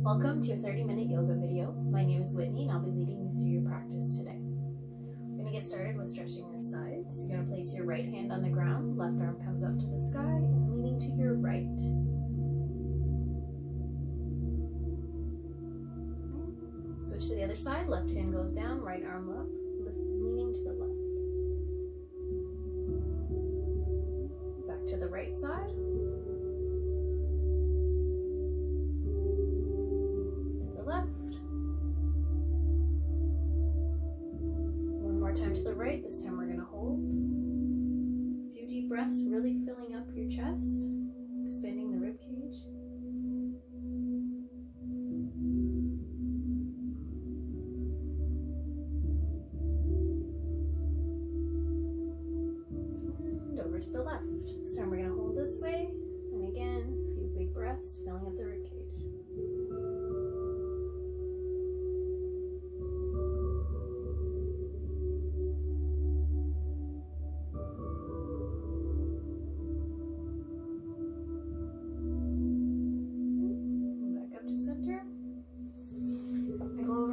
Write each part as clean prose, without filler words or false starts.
Welcome to your 30-minute yoga video. My name is Whitney and I'll be leading you through your practice today. We're going to get started with stretching your sides. You're going to place your right hand on the ground, left arm comes up to the sky and leaning to your right. Switch to the other side, left hand goes down, right arm up, leaning to the left. Back to the right side. Left. One more time to the right. This time we're going to hold. A few deep breaths, really filling up your chest, expanding the rib cage. And over to the left. This time we're going to hold this way. And again, a few big breaths, filling up the rib cage.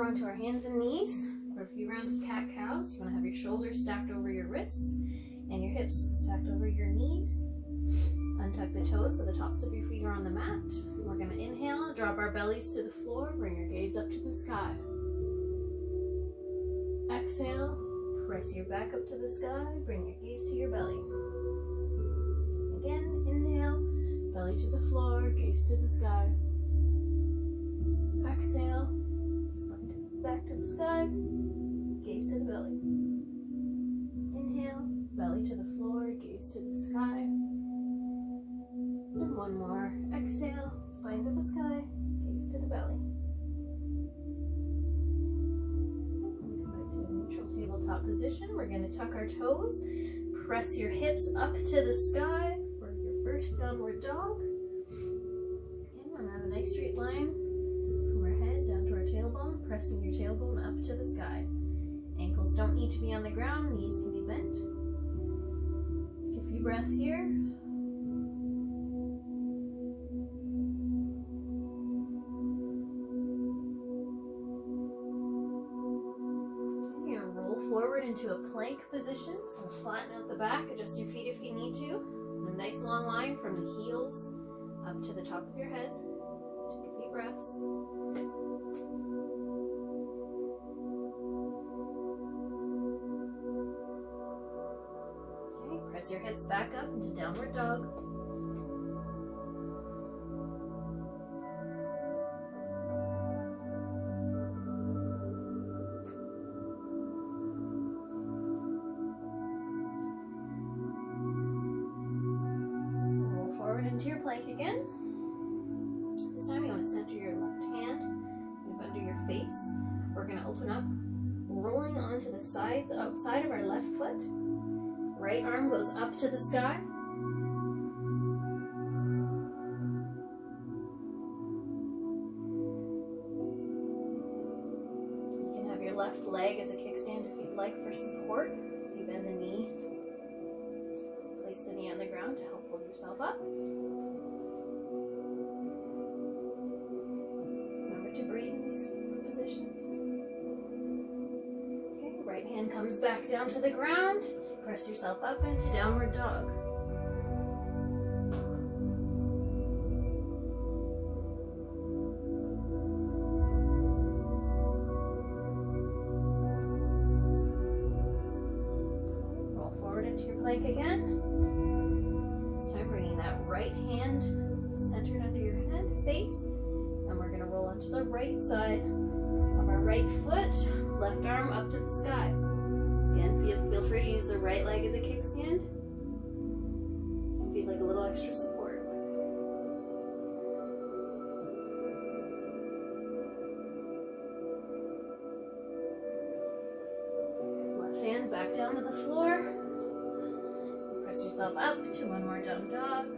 Onto our hands and knees for a few rounds of cat-cows. You want to have your shoulders stacked over your wrists and your hips stacked over your knees. Untuck the toes so the tops of your feet are on the mat. We're going to inhale, drop our bellies to the floor, bring our gaze up to the sky. Exhale, press your back up to the sky, bring your gaze to your belly. Again, inhale, belly to the floor, gaze to the sky. Exhale, back to the sky, gaze to the belly. Inhale, belly to the floor, gaze to the sky. And one more. Exhale, spine to the sky, gaze to the belly. And come back to a neutral tabletop position. We're going to tuck our toes, press your hips up to the sky for your first downward dog. And we're going to have a nice straight line. Tailbone, pressing your tailbone up to the sky. Ankles don't need to be on the ground, knees can be bent. Take a few breaths here. You're going to roll forward into a plank position. So flatten out the back, adjust your feet if you need to. And a nice long line from the heels up to the top of your head. Take a few breaths. Press your hips back up into downward dog. Roll forward into your plank again. This time you want to center your left hand under your face. We're going to open up, rolling onto the sides outside of our left foot. Right arm goes up to the sky. You can have your left leg as a kickstand if you'd like for support. So you bend the knee, place the knee on the ground to help hold yourself up. Remember to breathe in these positions. Okay, right hand comes back down to the ground. Press yourself up into downward dog. Roll forward into your plank again. This time bringing that right hand centered under your head, face. And we're going to roll onto the right side of our right foot, left arm up to the sky. Again, feel free to use the right leg as a kickstand if you'd like a little extra support. Left hand back down to the floor. Press yourself up to one more down dog.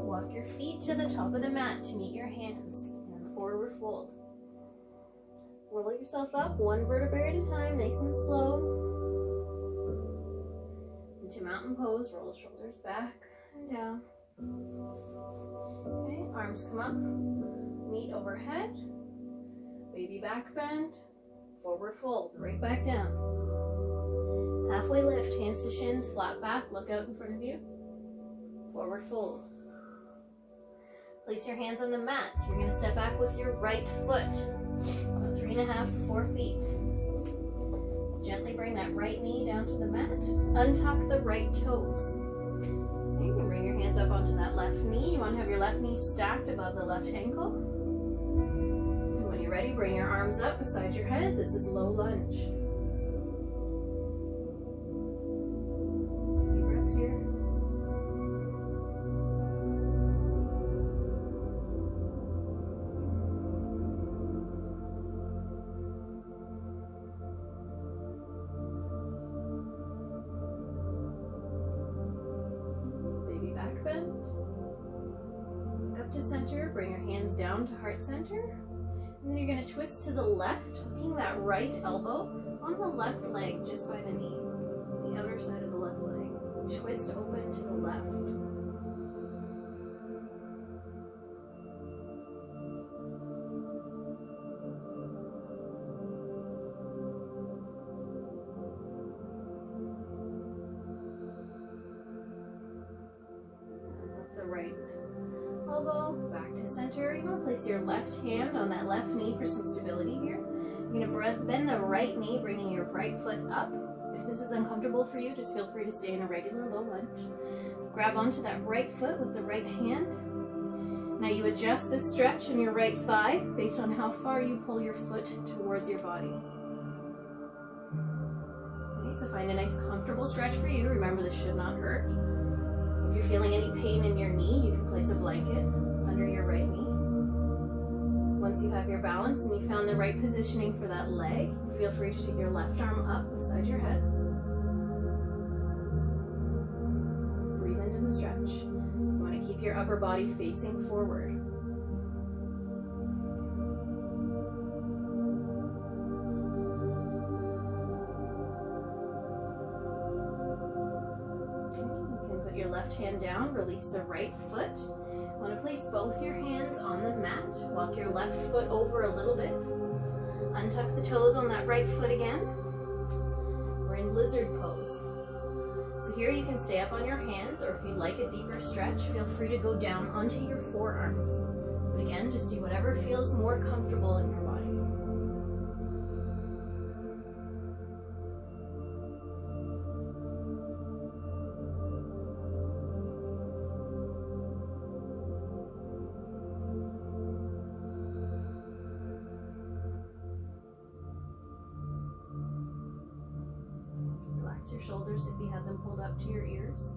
Walk your feet to the top of the mat to meet your hands and forward fold. Roll yourself up one vertebrae at a time, nice and slow. Into mountain pose. Roll the shoulders back and down. Okay, arms come up, meet overhead, baby back bend, forward fold, right back down. Halfway lift, hands to shins, flat back, look out in front of you. Forward fold. Place your hands on the mat. You're going to step back with your right foot, about 3.5 to 4 feet. Gently bring that right knee down to the mat. Untuck the right toes. You can bring your hands up onto that left knee. You want to have your left knee stacked above the left ankle. And when you're ready, bring your arms up beside your head. This is low lunge. Deep breaths here. Center, bring your hands down to heart center, and then you're going to twist to the left, hooking that right elbow on the left leg just by the knee, the outer side of the left leg. Twist open to the left. With the right elbow back to center. You want to place your left hand on that left knee for some stability here. You're going to bend the right knee, bringing your right foot up. If this is uncomfortable for you, just feel free to stay in a regular low lunge. Grab onto that right foot with the right hand. Now you adjust the stretch in your right thigh based on how far you pull your foot towards your body. Okay, so find a nice comfortable stretch for you. Remember, this should not hurt. If you're feeling any pain in your knee, you can place a blanket under your right knee. Once you have your balance and you found the right positioning for that leg, feel free to take your left arm up beside your head. Breathe into the stretch. You want to keep your upper body facing forward. Your left hand down, release the right foot. You want to place both your hands on the mat. Walk your left foot over a little bit. Untuck the toes on that right foot again. We're in lizard pose. So here you can stay up on your hands, or if you'd like a deeper stretch, feel free to go down onto your forearms. But again, just do whatever feels more comfortable in your body. Your shoulders if you have them pulled up to your ears.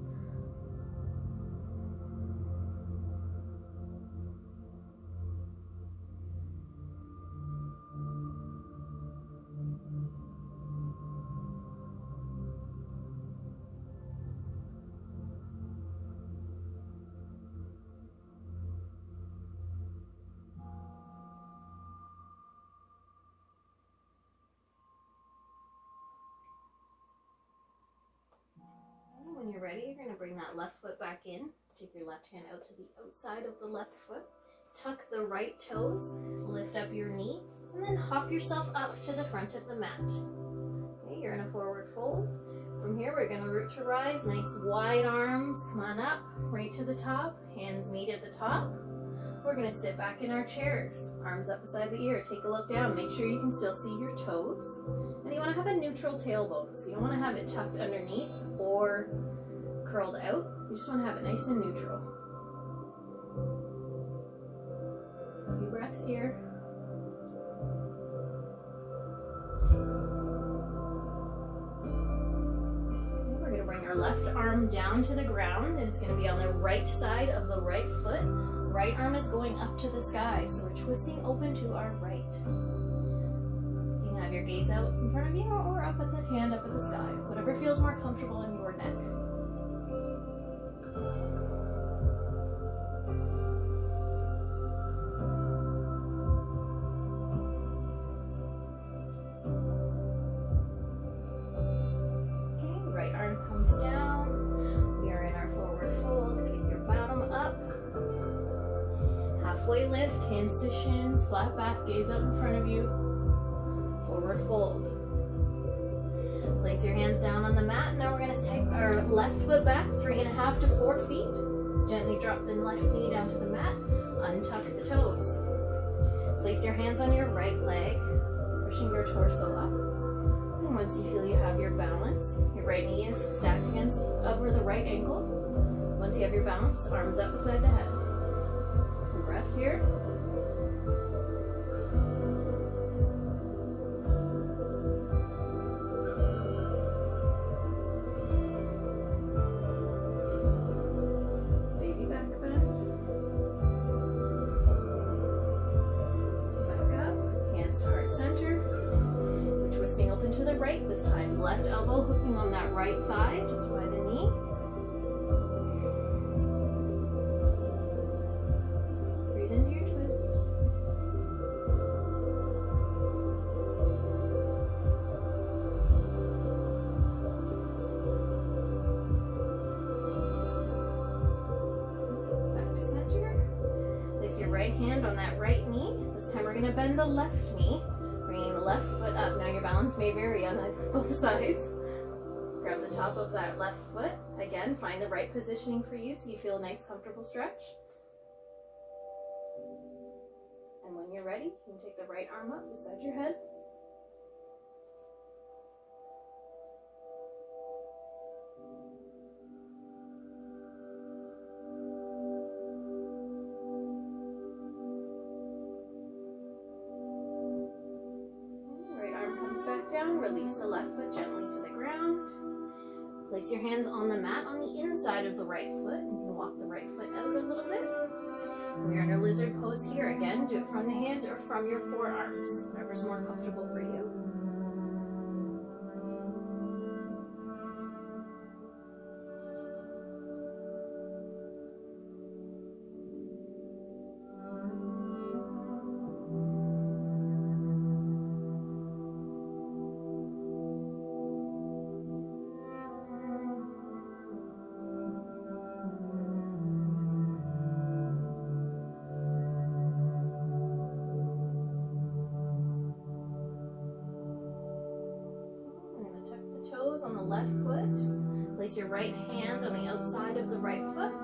When you're ready, you're going to bring that left foot back in. Take your left hand out to the outside of the left foot. Tuck the right toes, lift up your knee, and then hop yourself up to the front of the mat. Okay, you're in a forward fold. From here, we're going to root to rise. Nice wide arms. Come on up, right to the top. Hands meet at the top. We're going to sit back in our chairs. Arms up beside the ear. Take a look down. Make sure you can still see your toes. And you want to have a neutral tailbone. So you don't want to have it tucked underneath or curled out. You just want to have it nice and neutral. A few breaths here. We're going to bring our left arm down to the ground, and it's going to be on the right side of the right foot. Right arm is going up to the sky, so we're twisting open to our right. You can have your gaze out in front of you or up at the hand up at the sky, whatever feels more comfortable in your neck. Okay, right arm comes down. halfway lift, hands to shins, flat back, gaze up in front of you. Forward fold. Place your hands down on the mat. Now we're going to take our left foot back 3.5 to 4 feet. Gently drop the left knee down to the mat. Untuck the toes. Place your hands on your right leg, pushing your torso up. And once you feel you have your balance, your right knee is stacked against over the right ankle. Once you have your balance, arms up beside the head. Some breath here. Baby back bend. Back up, hands to heart center. Twisting open to the right this time. Left elbow hooking on that right thigh, just by the knee. Breathe into your twist. Back to center. Place your right hand on that right knee. This time we're going to bend the left knee. Bringing the left foot up. Now your balance may vary on both sides. Grab the top of that left foot. Again, find the right positioning for you so you feel a nice, comfortable stretch. And when you're ready, you can take the right arm up beside your head. Back down, release the left foot gently to the ground. Place your hands on the mat on the inside of the right foot. You can walk the right foot out a little bit. We're in a lizard pose here. Again, do it from the hands or from your forearms, whatever's more comfortable for you. On the left foot, place your right hand on the outside of the right foot,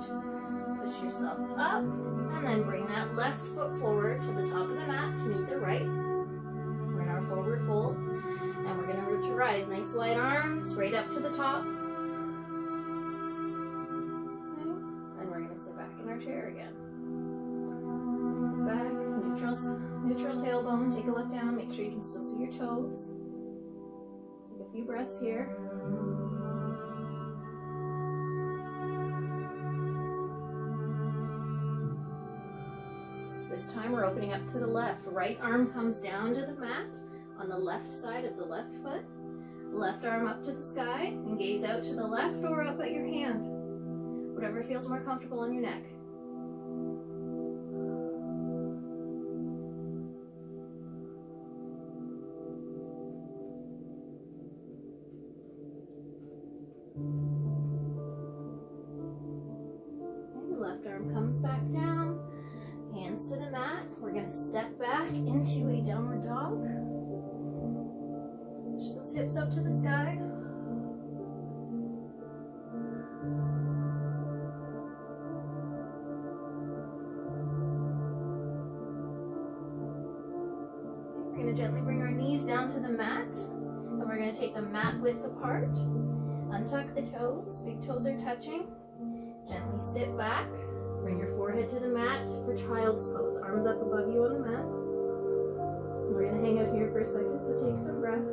push yourself up, and then bring that left foot forward to the top of the mat to meet the right. We're in our forward fold, and we're going to rise. Nice wide arms, right up to the top. Okay. And we're going to sit back in our chair again. Back, neutral tailbone, take a look down, make sure you can still see your toes. Take a few breaths here. This time we're opening up to the left. Right arm comes down to the mat on the left side of the left foot. Left arm up to the sky and gaze out to the left or up at your hand. Whatever feels more comfortable on your neck. Okay, left arm comes back down. Hands to the mat. We're going to step back into a downward dog. Push those hips up to the sky. We're going to gently bring our knees down to the mat. And we're going to take the mat width apart. Untuck the toes. Big toes are touching. Gently sit back. Bring your forehead to the mat for child's pose. Arms up above you on the mat. We're going to hang out here for a second, so take some breath.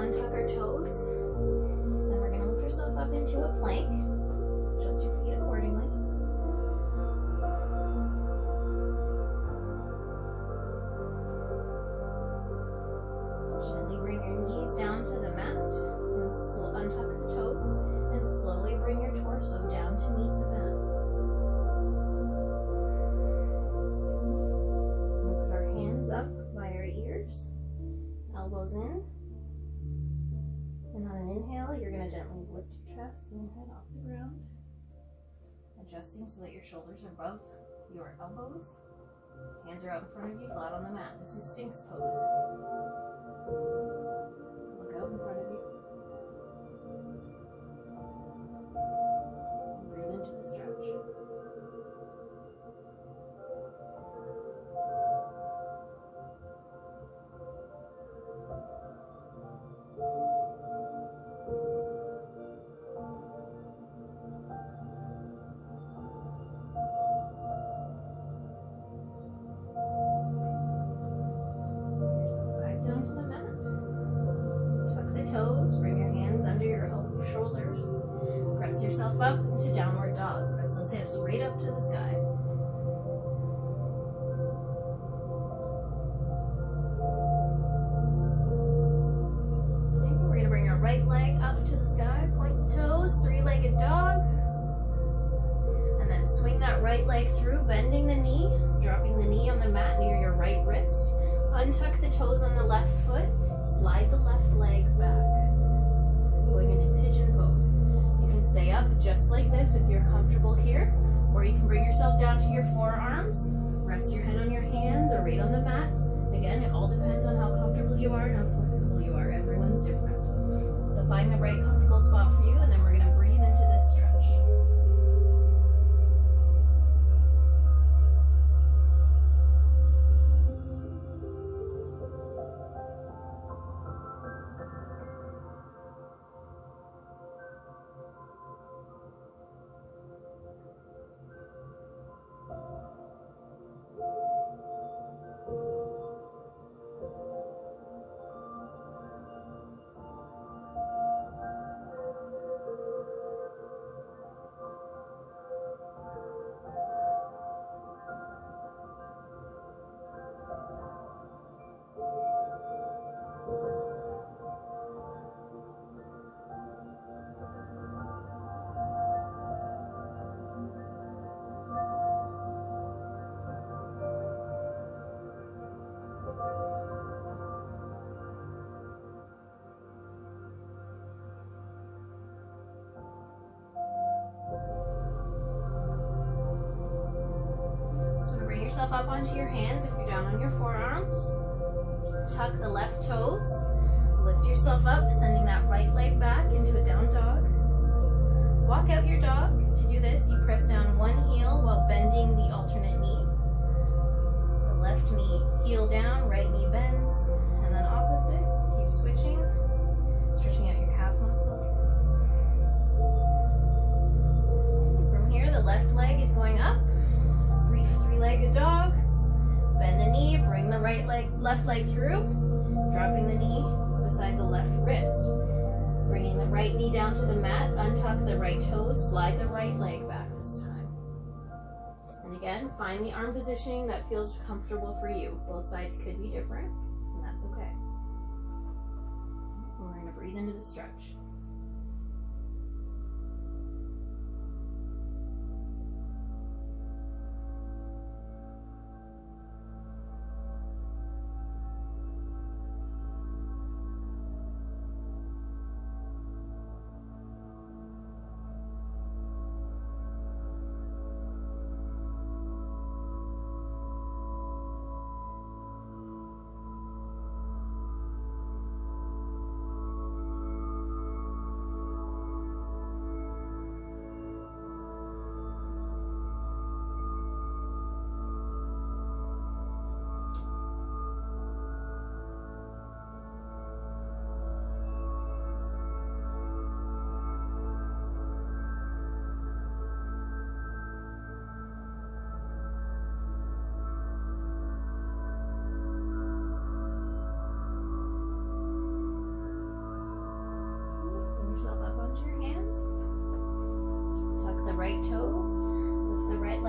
untuck our toes. And we're gonna lift yourself up into a plank. Adjust your feet accordingly. Gently bring your knees down to the mat and untuck the toes and slowly bring your torso down to meet the mat. We'll put our hands up by our ears, elbows in. And on an inhale, you're going to gently lift your chest and head off the ground, adjusting so that your shoulders are above your elbows. Hands are out in front of you, flat on the mat. This is Sphinx pose. Look out in front of you. Breathe into the stretch. Toes, bring your hands under your shoulders. Press yourself up into downward dog. Press those hips right up to the sky. Okay, we're going to bring our right leg up to the sky. Point the toes, three-legged dog. And then swing that right leg through, bending the knee, dropping the knee on the mat near your right wrist. Untuck the toes on the left foot. Slide the left leg back, going into pigeon pose. You can stay up just like this if you're comfortable here, or you can bring yourself down to your forearms, rest your head on your hands or right on the mat. Again, it all depends on how comfortable you are and how flexible you are. Everyone's different. So find the right comfortable spot for you, and then we're going to breathe into this stretch. Yourself up onto your hands if you're down on your forearms. Tuck the left toes. Lift yourself up, sending that right leg back into a down dog. Walk out your dog. To do this, you press down one heel while bending the alternate knee. So left knee, heel down, right knee bends, and then opposite. Keep switching, stretching out your calf muscles. From here, the left leg is going up. Brief three-legged dog. Bend the knee, bring the left leg through, dropping the knee beside the left wrist. Bringing the right knee down to the mat, untuck the right toes, slide the right leg back this time. And again, find the arm positioning that feels comfortable for you. Both sides could be different, and that's okay. And we're going to breathe into the stretch.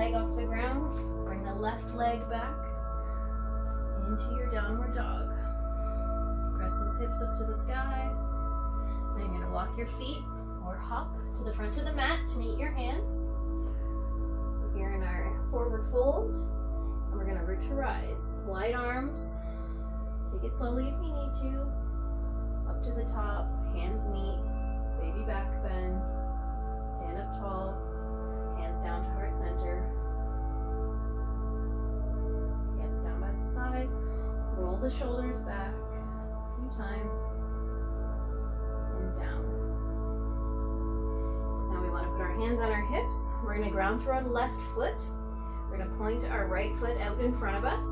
leg off the ground. Bring the left leg back into your downward dog. Press those hips up to the sky. Now you're gonna walk your feet or hop to the front of the mat to meet your hands. Here in our forward fold, and we're gonna root to rise. Wide arms, take it slowly if you need to. Up to the top, hands meet, baby back bend. Stand up tall, hands down to heart center. Hands down by the side. Roll the shoulders back a few times. And down. So now we want to put our hands on our hips. We're going to ground through our left foot. We're going to point our right foot out in front of us.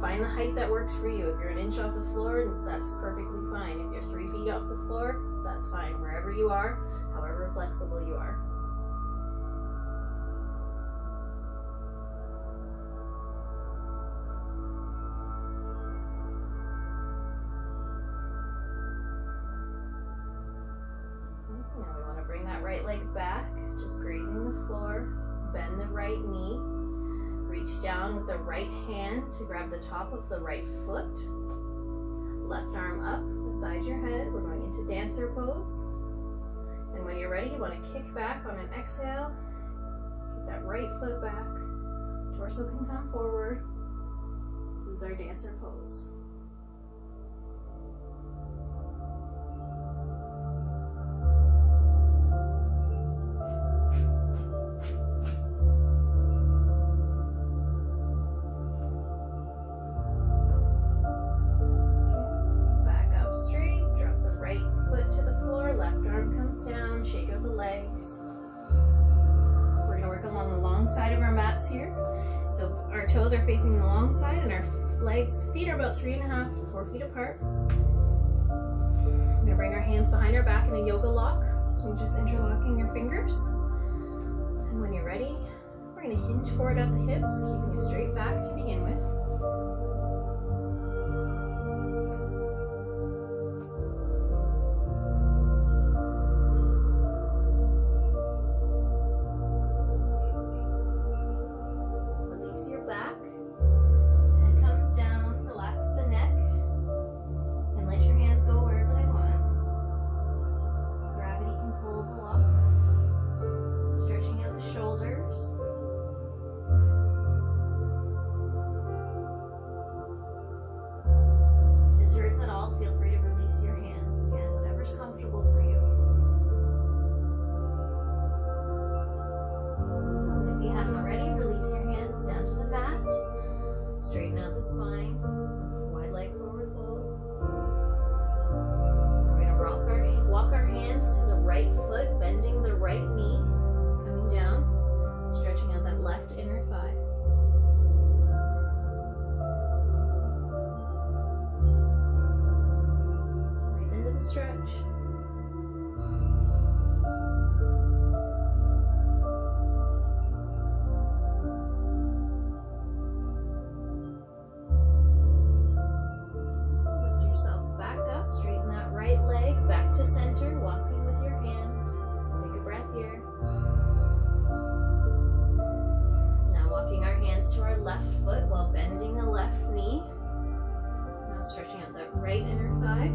Find the height that works for you. If you're an inch off the floor, that's perfectly fine. If you're 3 feet off the floor, that's fine. Wherever you are, however flexible you are. Now we want to bring that right leg back, just grazing the floor. Bend the right knee. Reach down with the right hand to grab the top of the right foot. Left arm up beside your head. We're going into dancer pose. And when you're ready, you want to kick back on an exhale. Kick that right foot back. Torso can come forward. This is our dancer pose. Shake out the legs. We're going to work along the long side of our mats here. So our toes are facing the long side and our feet are about 3.5 to 4 feet apart. We're going to bring our hands behind our back in a yoga lock. So you're just interlocking your fingers. And when you're ready, we're going to hinge forward at the hips, keeping a straight back to begin with. Feel free to release your hands again, whatever's comfortable for you. And if you haven't already, release your hands down to the mat. Straighten out the spine. Wide leg forward fold. We're going to walk our hands to the right foot, bending the right knee, coming down, stretching out that left inner thigh. Stretch. Lift yourself back up, straighten that right leg back to center, walking with your hands. Take a breath here. Now walking our hands to our left foot while bending the left knee. Now stretching out that right inner thigh.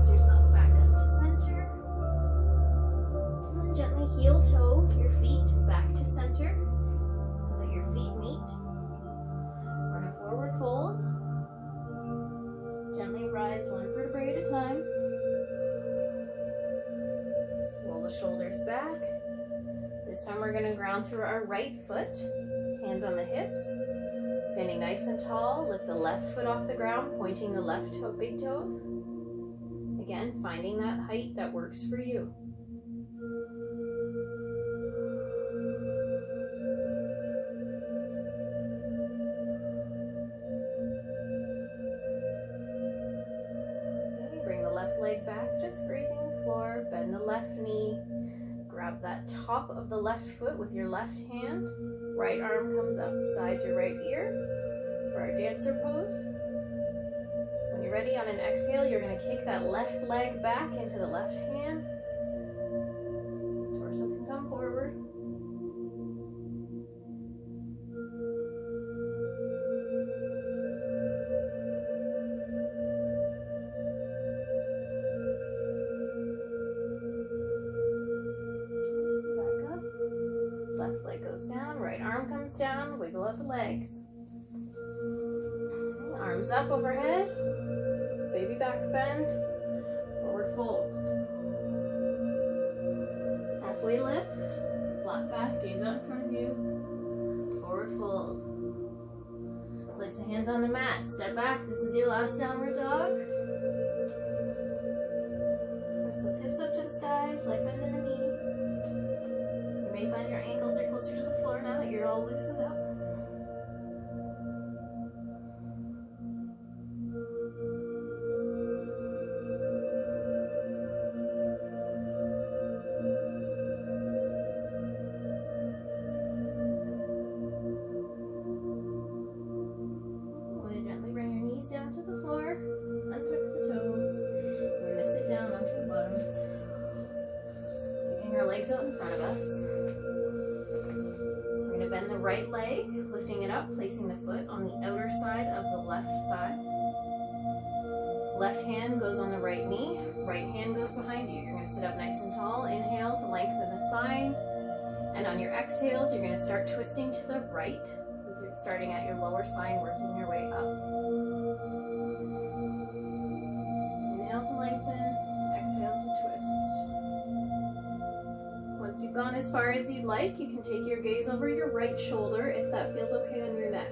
Yourself back up to center. And then gently heel toe your feet back to center so that your feet meet. We're in a forward fold. Gently rise one vertebrae at a time. Roll the shoulders back. This time we're going to ground through our right foot. Hands on the hips. Standing nice and tall. Lift the left foot off the ground, pointing the left toe, big toes. Again, finding that height that works for you. Okay, bring the left leg back, just grazing the floor. Bend the left knee. Grab that top of the left foot with your left hand. Right arm comes up beside your right ear for our dancer pose. When you're ready, on an exhale, you're going to kick that left leg back into the left hand. Torso can come forward. Left leg goes down, right arm comes down, wiggle out the legs. Arms up overhead, baby back bend, forward fold. Halfway lift, flat back, gaze out in front of you, forward fold. Place the hands on the mat, step back, this is your last downward dog. Press those hips up to the sky, slight bend in the knee. You may find your ankles are closer to the floor now that you're all loosened up. Down to the floor, untuck the toes. We're going to sit down onto our bottoms, taking our legs out in front of us. We're going to bend the right leg, lifting it up, placing the foot on the outer side of the left thigh. Left hand goes on the right knee, right hand goes behind you. You're going to sit up nice and tall. Inhale to lengthen the spine, and on your exhales, you're going to start twisting to the right, starting at your lower spine, working your way up. Inhale to lengthen, exhale to twist. Once you've gone as far as you'd like, you can take your gaze over your right shoulder if that feels okay on your neck.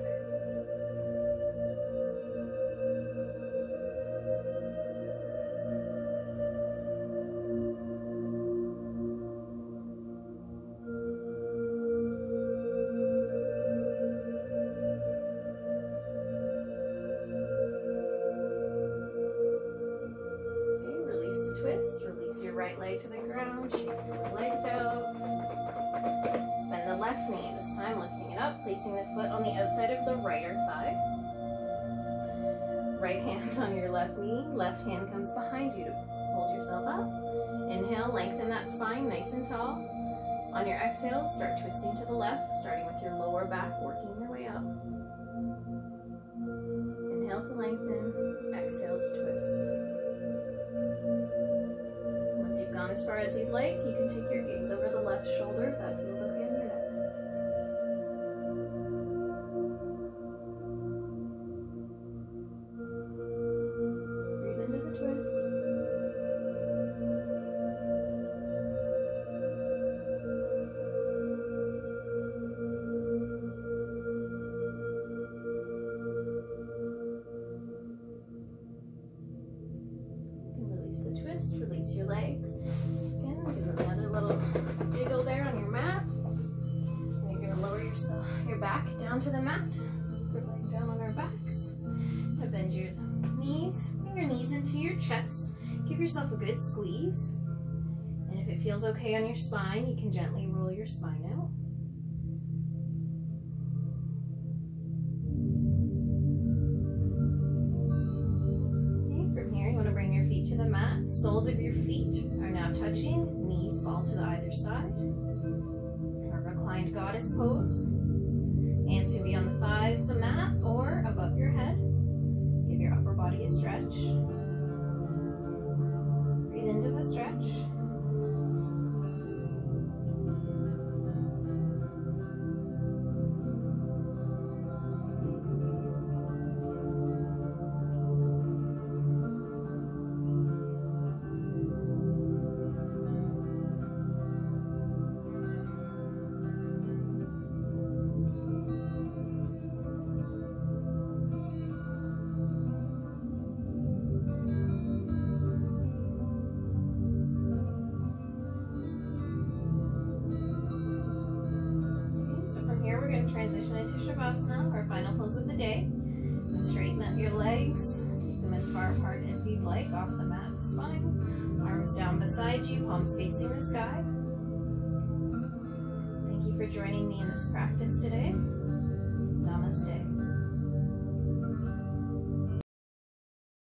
Twist, release your right leg to the ground, shake your legs out. Bend the left knee, this time lifting it up, placing the foot on the outside of the right thigh. Right hand on your left knee, left hand comes behind you to hold yourself up. Inhale, lengthen that spine nice and tall. On your exhale, start twisting to the left, starting with your lower back, working your way up. Inhale to lengthen, exhale to twist. Once you've gone as far as you'd like, you can take your gaze over the left shoulder if that feels okay on your neck. Breathe into the twist. Twist, release your legs. Again, do another little jiggle there on your mat. And you're going to lower your back down to the mat. We're laying down on our backs. Now bend your knees, bring your knees into your chest. Give yourself a good squeeze. And if it feels okay on your spine, you can gently roll your spine out. To the mat, soles of your feet are now touching, knees fall to either side. Our reclined goddess pose. Hands can be on the thighs, the mat, or above your head. Give your upper body a stretch. Breathe into the stretch. Transition into Shavasana, our final pose of the day. Straighten up your legs, keep them as far apart as you'd like, off the mat and spine. Arms down beside you, palms facing the sky. you for joining me in this practice today. Namaste.